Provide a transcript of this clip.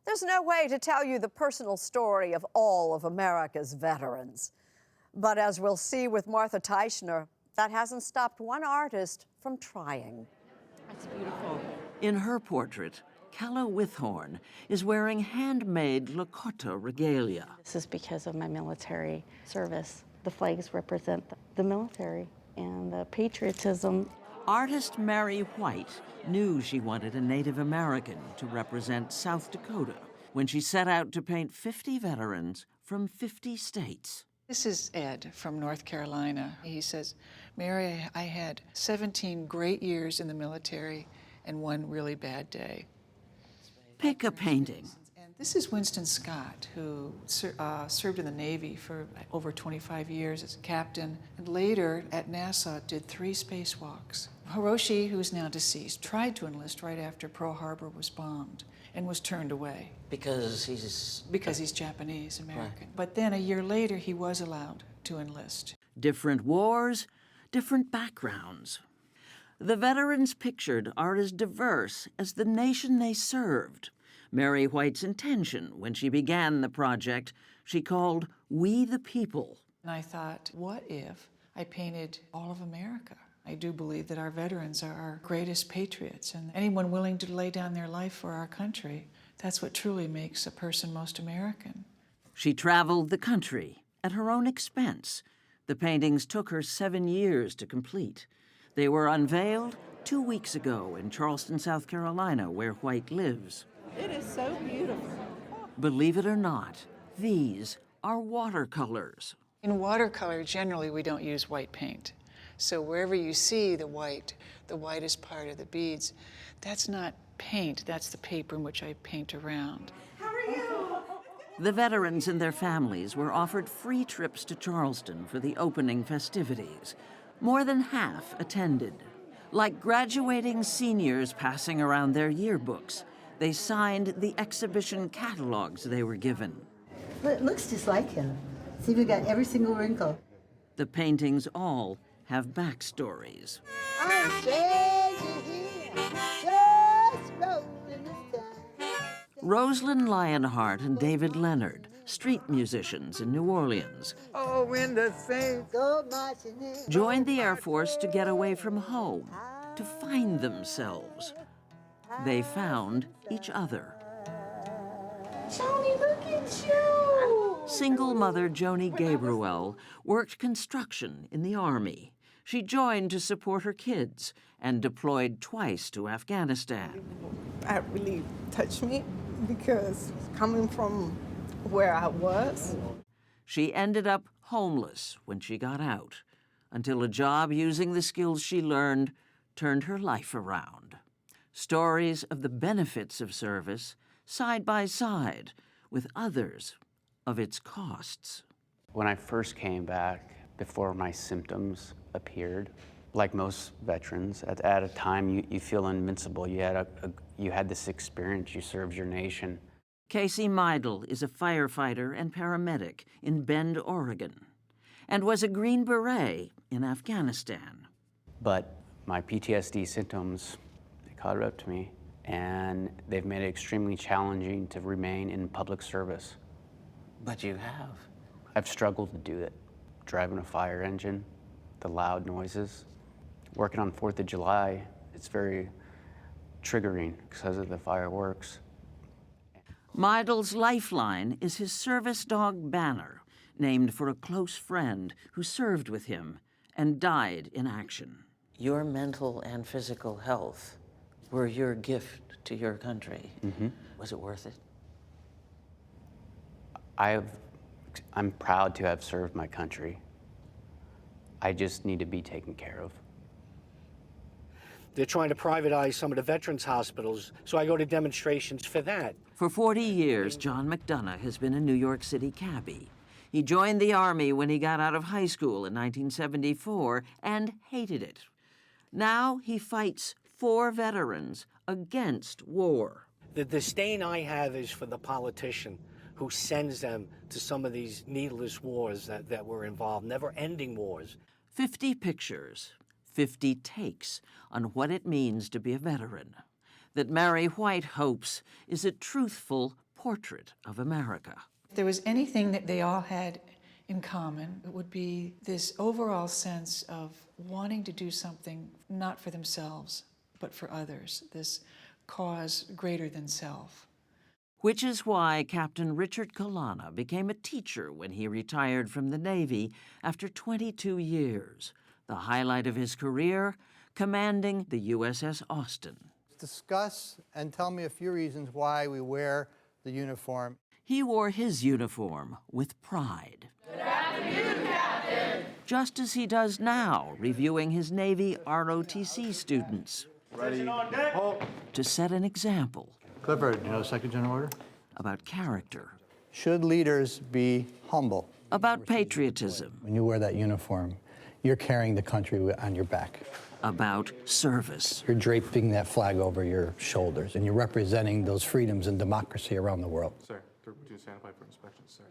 There's no way to tell you the personal story of all of America's veterans. But as we'll see with Martha Teichner, that hasn't stopped one artist from trying. That's beautiful. In her portrait, Calla Withorn is wearing handmade Lakota regalia. This is because of my military service. The flags represent the military and the patriotism. Artist Mary Whyte knew she wanted a Native American to represent South Dakota when she set out to paint 50 veterans from 50 states. This is Ed from North Carolina. He says, Mary, I had 17 great years in the military and one really bad day. Pick a painting. And this is Winston Scott, who served in the Navy for over 25 years as a captain, and later at NASA did 3 spacewalks. Hiroshi, who's now deceased, tried to enlist right after Pearl Harbor was bombed and was turned away. Because he's Japanese American. Right. But then a year later, he was allowed to enlist. Different wars, different backgrounds. The veterans pictured are as diverse as the nation they served. Mary Whyte's intention when she began the project, she called We the People. And I thought, what if I painted all of America? I do believe that our veterans are our greatest patriots, and anyone willing to lay down their life for our country, that's what truly makes a person most American. She traveled the country at her own expense. The paintings took her 7 years to complete. They were unveiled 2 weeks ago in Charleston, South Carolina, where Whyte lives. It is so beautiful. Believe it or not, these are watercolors. In watercolor, generally, we don't use white paint. So wherever you see the whitest part of the beads, that's not paint, that's the paper in which I paint around. How are you? The veterans and their families were offered free trips to Charleston for the opening festivities. More than half attended. Like graduating seniors passing around their yearbooks, they signed the exhibition catalogs they were given. It looks just like him. See, we got every single wrinkle. The paintings all have backstories. I'm changing here, just rolling this time. Rosalind Lionheart and David Leonard, street musicians in New Orleans, Oh, when the saints Go marching in. joined the Air Force to get away from home, to find themselves. They found each other. Joni, look at you. Single mother Joni Gabriel worked construction in the Army. She joined to support her kids and deployed twice to Afghanistan. that really touched me because coming from where I was, She ended up homeless when she got out, until a job using the skills she learned turned her life around. Stories of the benefits of service side by side with others of its costs. When I first came back, before my symptoms appeared, like most veterans, at a time you feel invincible. You had this experience, you served your nation. Casey Meidel is a firefighter and paramedic in Bend, Oregon, and was a Green Beret in Afghanistan. But my PTSD symptoms, they caught up to me, and they've made it extremely challenging to remain in public service. But you have. I've struggled to do it. Driving a fire engine, the loud noises. Working on 4th of July, it's very triggering because of the fireworks. Meidel's lifeline is his service dog Banner, named for a close friend who served with him and died in action. Your mental and physical health were your gift to your country. Mm-hmm. Was it worth it? I'm proud to have served my country. I just need to be taken care of. They're trying to privatize some of the veterans' hospitals, so I go to demonstrations for that. For 40 years, John McDonough has been a New York City cabbie. He joined the Army when he got out of high school in 1974 and hated it. Now he fights for veterans against war. The disdain I have is for the politician who sends them to some of these needless wars that were involved, never-ending wars. 50 pictures, 50 takes on what it means to be a veteran. That Mary Whyte hopes is a truthful portrait of America. If there was anything that they all had in common, it would be this overall sense of wanting to do something not for themselves, but for others, this cause greater than self. Which is why Captain Richard Kalana became a teacher when he retired from the Navy after 22 years, the highlight of his career, commanding the USS Austin. Discuss and tell me a few reasons why we wear the uniform. He wore his uniform with pride. Good afternoon, Captain! Just as he does now, reviewing his Navy ROTC students. Ready, hold. To set an example. Clifford, you know the second general order? About character. Should leaders be humble? About patriotism. When you wear that uniform, you're carrying the country on your back. About service. You're draping that flag over your shoulders, and you're representing those freedoms and democracy around the world. Sir, 3 stand by for inspection, sir.